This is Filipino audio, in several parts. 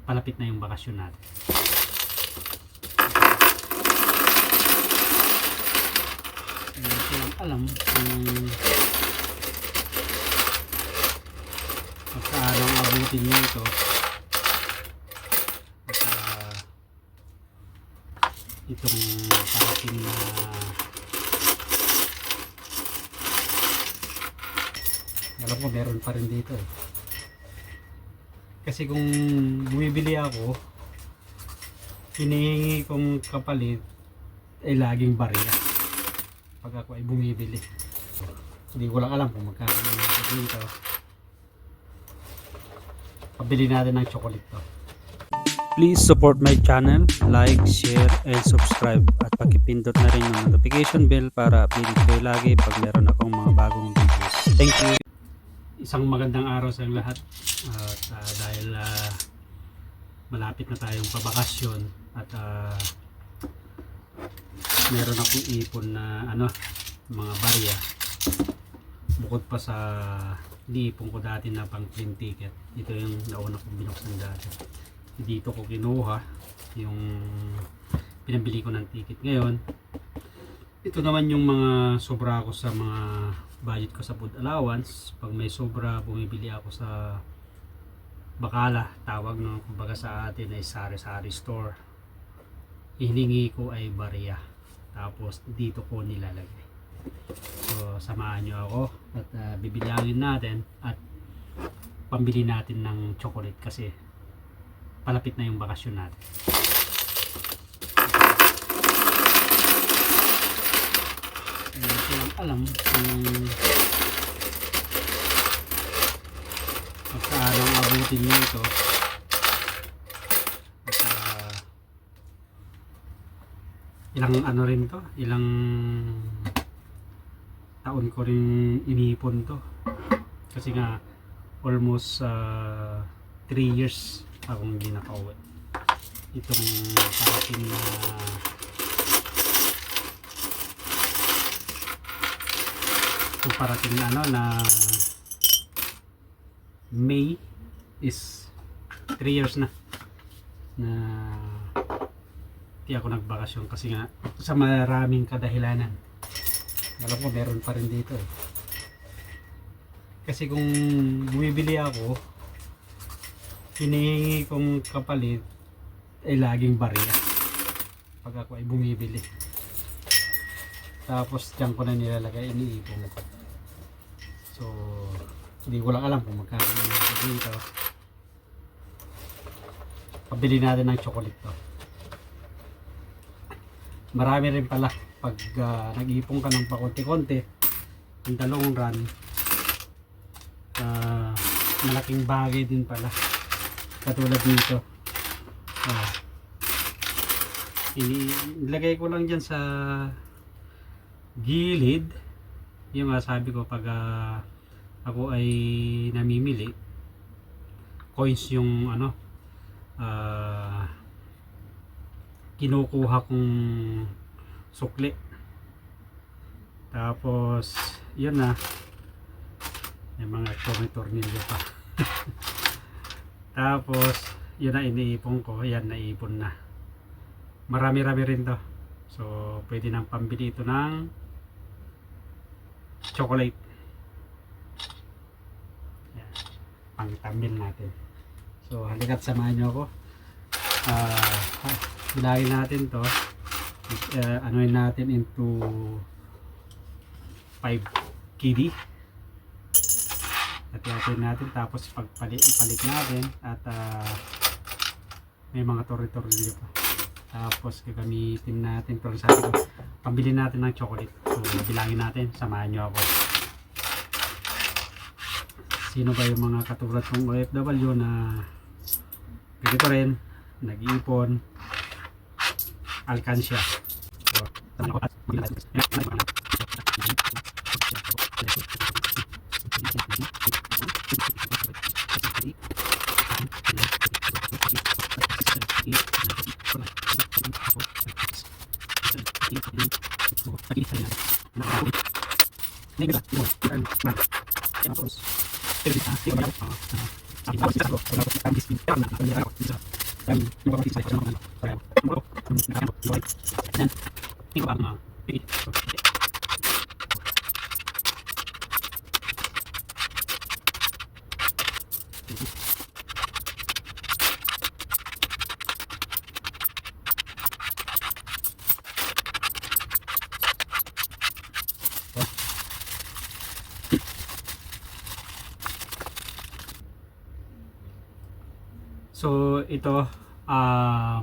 palapit na yung bakasyon natin. Hindi ko lang alam kung magkaano ang abutin nyo ito. Itong parating na alam ko meron pa rin dito eh. Kasi kung bumibili ako, hinihingi kong kapalit ay laging barya pag ako ay bumibili. Hindi ko lang alam kung magkano dito. Pabili natin ng chocolate to. Please support my channel, like, share, and subscribe. At pakipindot na rin yung notification bell para updated kayo lagi pag meron akong mga bagong videos. Thank you! Isang magandang araw sa lahat. At dahil malapit na tayong pabakasyon at meron akong ipon na mga barya. Bukod pa sa ipon ko dati na pang plane ticket. Ito yung nauna kong binuksan dati. Dito ko kinuha yung pinabili ko ng ticket ngayon. Ito naman yung mga sobra ko sa mga budget ko sa food allowance. Pag may sobra, bumibili ako sa bakala, tawag no, kumbaga sa atin ay sari-sari store. Hiningi ko ay barya, tapos dito ko nilalagay. So samahan nyo ako at bibilangin natin at pambili natin ng chocolate kasi palapit na yung bakasyon natin. Hindi ko lang alam kung magkaano ang abutin nyo ito. Ilang rin to, ilang taon ko rin inipon to. Kasi nga almost 3 years akong hindi nakauwi. Itong parating na na May is 3 years na hindi ako nagbakasyon kasi nga sa maraming kadahilanan. Alam ko meron pa rin dito eh. Kasi kung bumibili ako, hinihingi kong kapalit ay laging barya pag ako ay bumibili. Tapos dyan ko na nilalagay, iniipon ko. So hindi ko lang alam kung magkano dito. Pabili natin ng chocolate to. Marami rin pala pag nag-ipon ka ng pakunti-kunti in the long run, malaking bagay din pala. Katulad dito, ilagay ko lang dyan sa gilid yung sabi ko pag ako ay namimili, coins yung kinukuha kong sukli. Tapos yun na, may mga tornilyo pa. Tapos yun na iniipon ko, yan naipon na. Marami-rami rin to. So pwede nang pambili ito ng chocolate. Yan, pangtambil natin. So halika't samahan nyo ako. Bilangin natin to. Anuin natin into 5 kg. Hati-hatiin natin, tapos ipalit natin at may mga tornilyo pa. Tapos gagamitin natin, pero sabi ko pambili natin ng chocolate. So bilangin natin, samahan nyo ako. Sino ba yung mga katulad kong OFW na ganito rin, nag-iipon, alkansya. So samahan ako at pambili natin. So ito,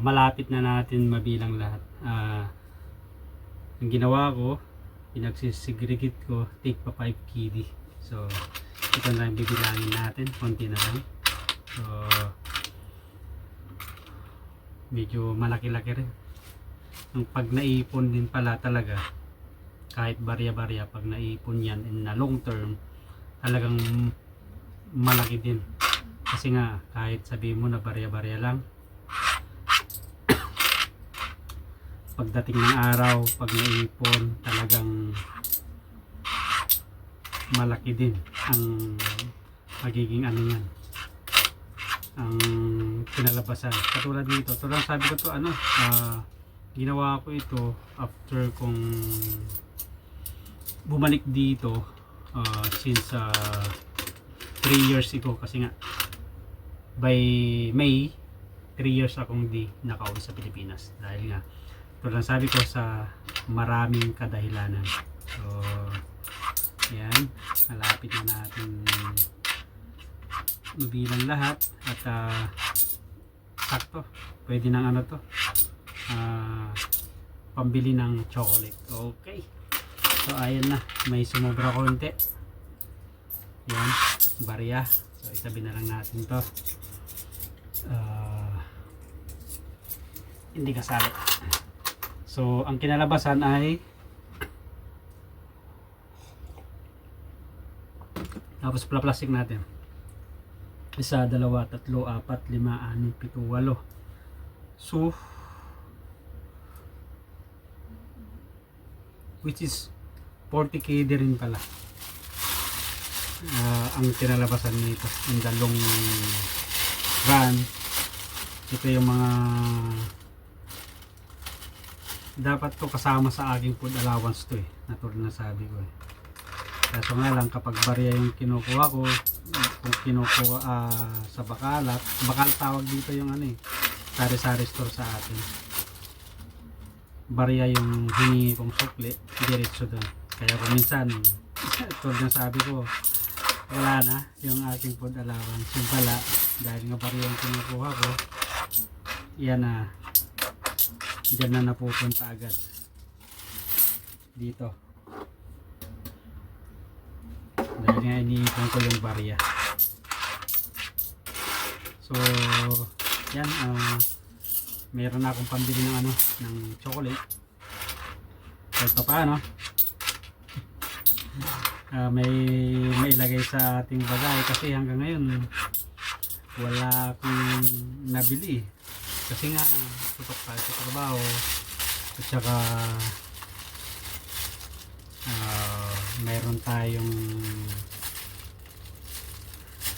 malapit na natin mabilang lahat. Ang ginawa ko, pinagsisegregate ko, take pa 5 kg. So ito na lang bibilangin natin, konti na lang. So medyo malaki-laki rin. Ang pag naipon din pala talaga, kahit barya-barya, pag naipon yan in na long term, talagang malaki din. Kasi nga, kahit sabihin mo na barya-barya lang, pagdating ng araw, pag naipon, talagang malaki din ang magiging ano yan, ang kinalabasan. Katulad dito, tulad sabi ko to, ginawa ko ito after kong bumalik dito since 3 years ago, kasi nga by May 3 years akong di nakauwi sa Pilipinas dahil nga tulad sabi ko sa maraming kadahilanan. So yan, malapit na natin mabilang lahat at sakto, pwede nang ano to, pambili ng chocolate. Okay, so ayan na, may sumobra konti, yan, barya. So isabi na lang natin to, hindi kasali. So ang kinalabasan ay tapos plastic natin, 1, 2, 3, 4, 5, 6, 7, 8. So which is 40 kg rin pala ang kinalabasan nito in the long run. Ito yung mga dapat to kasama sa aking food allowance to natulad na sabi ko kaso nga lang kapag barya yung kinukuha ko, kung kinukuha sa bakalat, bakal tawag dito yung sari-sari store sa atin, barya yung hiningi kong sukli, diretso doon. Kaya kung minsan tulad na sabi ko, wala na yung aking food allowance, yung pala dahil nga barya yung kinukuha ko, yan na, dyan na napupunta agad dito dahil nga iniipon ko yung barya. So yan, meron na akong pambili ng ng chocolate kahit pa paano, may ilagay sa ating bagay kasi hanggang ngayon wala akong nabili kasi nga tutok tayo sa trabaho at saka meron tayong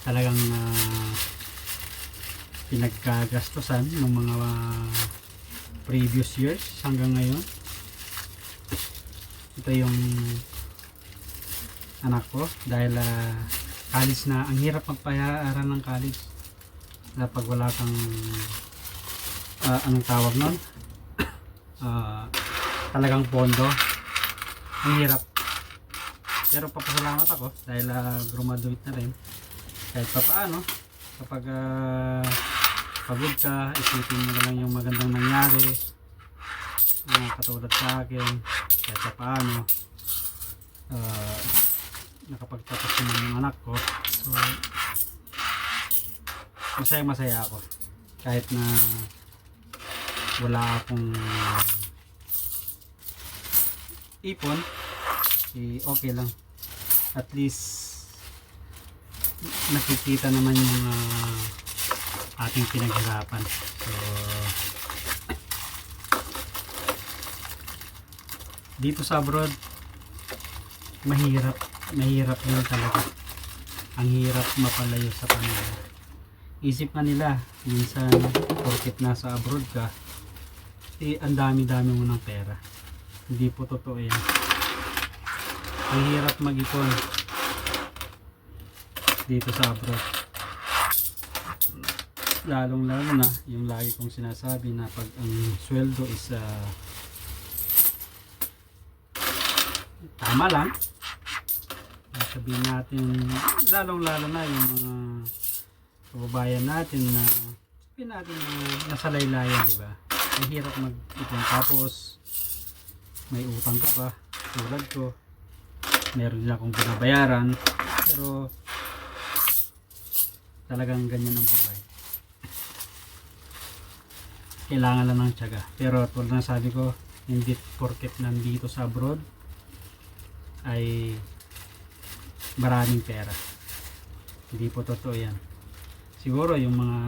talagang pinagkagastusan ng mga previous years hanggang ngayon. Ito yung anak ko dahil college na, ang hirap magpayaran ng college na pag wala kang anong tawag nun, talagang pondo, ang hirap. Pero papasalamat ako dahil graduate na rin kahit pa paano. Kapag pagod ka, isipin mo na lang yung magandang nangyari, katulad sa akin, kahit pa paano nakapagtapos naman yung anak ko. So masaya ako kahit na wala akong ipon, okay lang, at least nakikita naman yung ating pinaghirapan. So dito sa abroad mahirap din talaga, ang hirap mapalayo sa Panginoon. isip nga nila minsan porket nasa abroad ka ang dami-dami mo ng pera. Hindi po totoo yan. Ang hirap mag-ipon dito sa abroad, lalong lalo na yung lagi kong sinasabi na pag ang sweldo is tama lang, sabihin natin, lalong lalo na yung mga kababayan natin na sabihin natin nasa laylayan, diba? Ang hirap mag-ipon tapos may utang ka pa tulad ko, meron din akong binabayaran, pero talagang ganyan ang buhay. Kailangan lang ng tiyaga. Pero tulad ng sabi ko, hindi porket nandito sa abroad ay maraming pera. Hindi po totoo yan. Siguro yung mga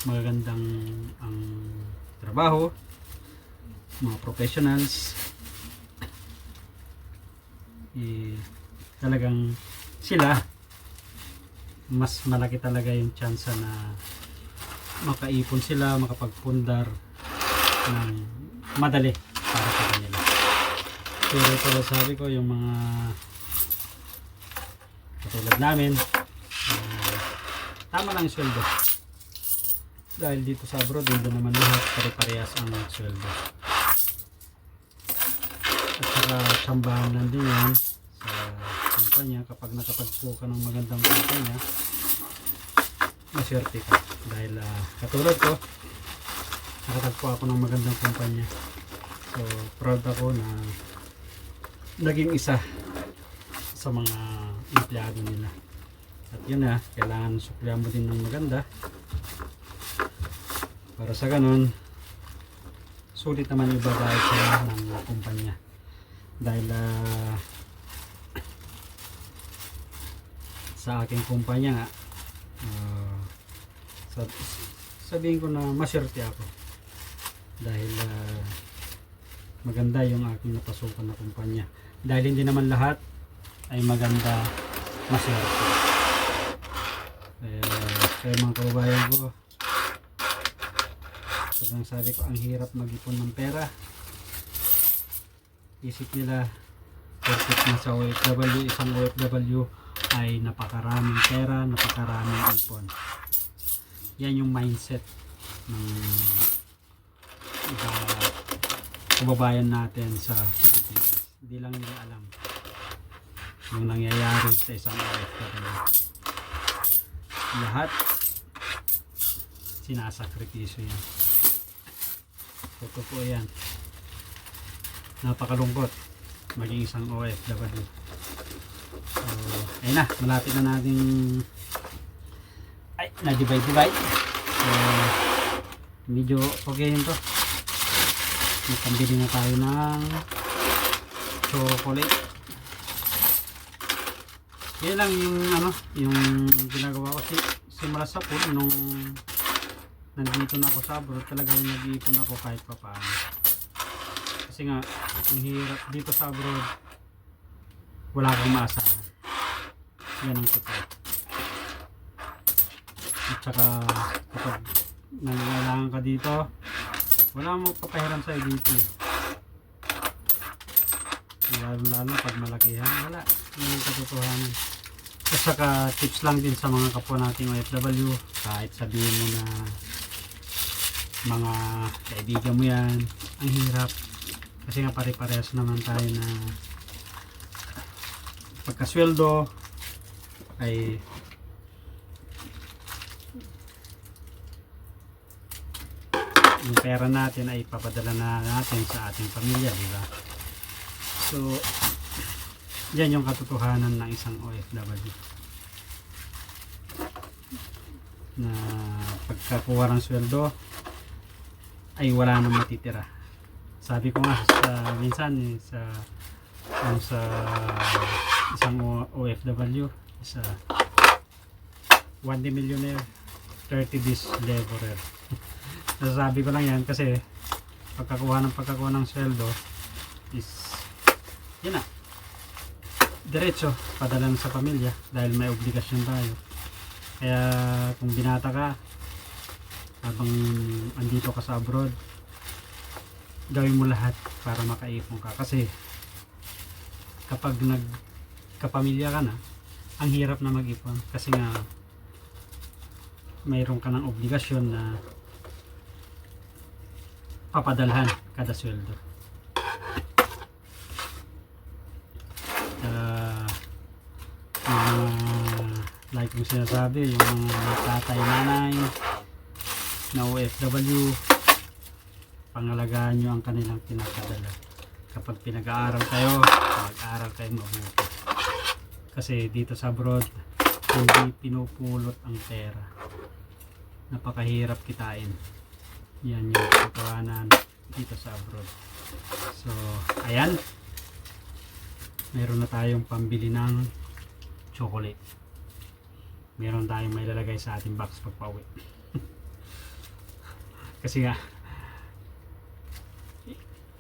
magagandang ang trabaho, mga professionals, talagang sila mas malaki talaga yung chance na makaipon sila, makapagpundar ng madali para sa kanila. Pero ito sabi ko, yung mga katulad namin, tama lang yung sweldo. Dahil dito sa abroad, hindi naman lahat pare-parehas ang sweldo. At saka tsambahan lang din yan sa kumpanya. Kapag nakapagpo ka ng magandang kumpanya, maswerte ka. Dahil katulad ko, nakatagpo ako ng magandang kumpanya. So proud ako na naging isa sa mga empleyado nila. At yun na, kailangan suklihan mo din ng maganda para sa ganun sulit naman ibabay sa ng kumpanya. Dahil sa aking kumpanya nga, sabihin ko na maswerte ako dahil maganda yung aking napasukan na kumpanya. Dahil hindi naman lahat ay maganda, maswerte. Kaya mga kababayan ko, sobrang sabi ko, ang hirap mag-ipon ng pera. Isip nila perfect na sa OFW, isang OFW ay napakaraming pera, napakaraming ipon. Yan yung mindset ng iba kababayan natin sa Pilipinas. Hindi lang nila alam yung nangyayari sa isang OFW. Lahat sinasakripisyo yan. Totoo po yan. Napakalungkot maging isang OFW. So, ayun na, malapit na natin na-divide. So, medyo okay yun to. Magpambili na tayo ng chocolate. Yan lang yung yung ginagawa ko simula sa pool nung nandito na ako sa abroad. Talagang nag-iipon ako kahit pa paano. Kasi nga, ang hirap dito sa abroad, wala kang maasahan. Yan ang totoo. At saka kapag nangangailangan ka dito, wala mo papahiram sa'yo dito eh. Lalo pag malakihan, wala. Yan ang katotohanan. At saka tips lang din sa mga kapwa nating OFW, kahit sabihin mo na mga kaibigan mo yan, ang hirap. Kasi nga pare-parehas naman tayo na pagkasweldo ay yung pera natin ay papadala na natin sa ating pamilya, di ba? So yan yung katotohanan ng isang OFW na pagkakuha ng sweldo ay wala nang matitira. Sabi ko nga minsan sa isang OFW sa 1 day millionaire 30 days laborer. Nasasabi ko lang yan kasi pagkakuha ng sweldo is yun na, diretso padala na sa pamilya dahil may obligasyon tayo. Kaya kung binata ka habang andito ka sa abroad, gawin mo lahat para makaipon ka, kasi kapag nagkapamilya ka na, ang hirap na mag-ipon kasi nga mayroon ka ng obligasyon na papadalhan kada sweldo. Yung mga like yung sinasabi, yung mga tatay, nanay na OFW, pangalagaan nyo ang kanilang pinapadala. Kapag pinag-aaral kayo, mag-aaral kayo mabuti, kasi dito sa abroad hindi pinupulot ang pera, napakahirap kitain. Yan yung katotohanan dito sa abroad. So ayan, meron na tayong pambili ng chocolate, meron tayong may lalagay sa ating box pag pauwi. Kasi nga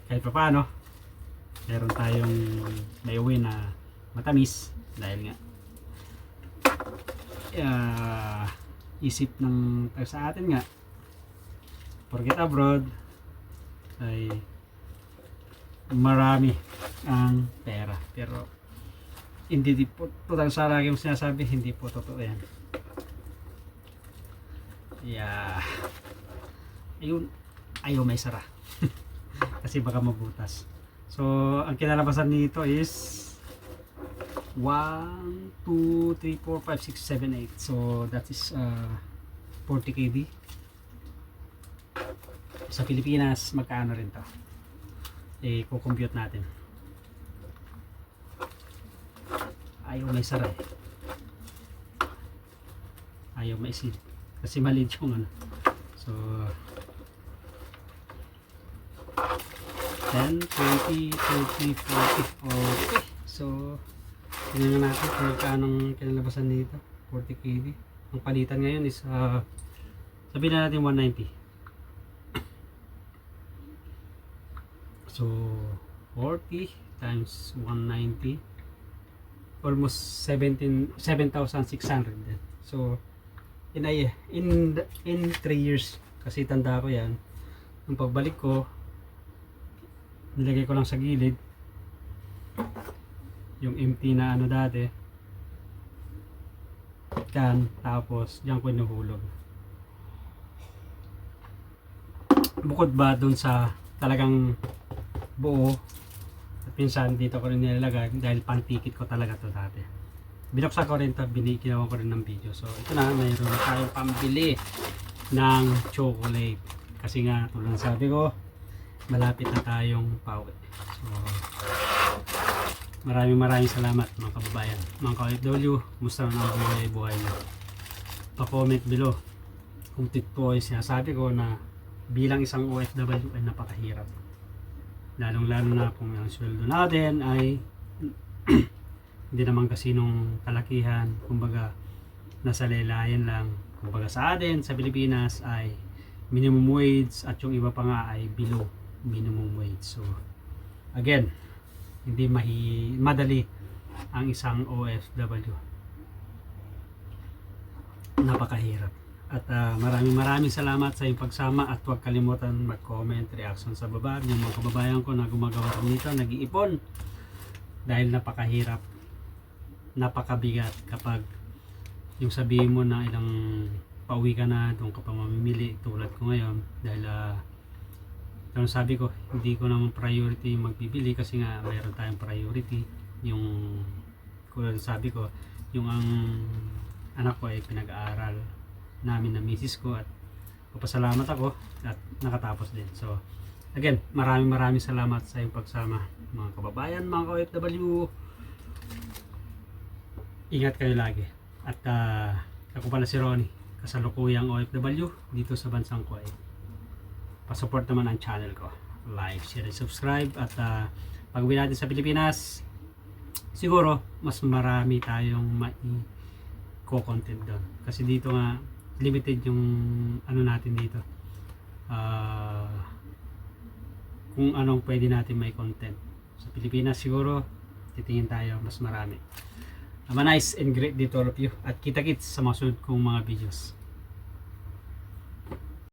kahit pa paano meron tayong may uwi na matamis, dahil nga isip ng sa atin nga porket abroad ay marami ang pera, pero hindi po total sa lagi yung sinasabi, hindi po totoo yan. Ayun, ayaw may sara kasi baka mabutas. So ang kinalabasan nito is 1, 2, 3, 4, 5, 6, 7, 8. So that is 40 kb. Sa Pilipinas magkano rin to? Kukompute natin. Ayaw may sara eh. Ayaw may sid kasi maliit yung ano. So 10, 20, 30, 40. Okay. So tingnan natin kung kanong kinalabasan dito. 40 kb. Ang palitan ngayon is sabihin na natin 190. So 40 times 190, almost 7,600 din. So in 3 years, kasi tanda ko yan, nung pagbalik ko nilagay ko lang sa gilid yung empty na ano dati can, tapos diyan ko inuhulog. Bukod ba dun sa talagang buo, at pinsan dito ko rin nilalagay dahil pantikit ko talaga to dati. Binuksan ko rin ito, ginawa ko rin ng video. So ito na, mayroon na tayong pambili ng chocolate, kasi nga tulad ng sabi ko, malapit na tayong pauwi. So maraming salamat mga kababayan, mga ka-OFW. Kumusta na ang buhay nyo? Pa-comment below kung totoo yung sinasabi ko na bilang isang OFW ay napakahirap, lalong lalo na kung ang sweldo natin ay hindi naman kasi nung kalakihan, kumbaga nasa laylayan lang. Kumbaga sa atin sa Pilipinas ay minimum wage, at yung iba pa nga ay below minimum wage. So again, hindi madali ang isang OFW, napakahirap. At maraming salamat sa iyong pagsama, at huwag kalimutan mag-comment, reaction sa baba. Yung mga kababayan ko na gumagawa nito, nag-iipon, dahil napakahirap, napakabigat kapag yung sabihin mo na ilang pauwi ka na, doon ka pa mamimili tulad ko ngayon. Dahil sabi ko, hindi ko naman priority yung magbibili, kasi nga mayroon tayong priority. Yung kulad sabi ko, yung ang anak ko ay pinag-aaral namin na misis ko, at papasalamat ako at nakatapos din. So again, maraming salamat sa iyong pagsama mga kababayan, mga OFW. Ingat kayo lagi. At ako pala si Ronnie, kasalukuyang OFW dito sa bansang Kuwait. Pa-support naman ang channel ko, like, share, and subscribe. At pag-uwi natin sa Pilipinas, siguro mas marami tayong mai-content doon, kasi dito nga limited yung ano natin dito, kung anong pwede natin may content. Sa Pilipinas siguro titingin tayo mas marami. Have a nice and great day to all of you. At kita-kits sa mga sunod kong mga videos.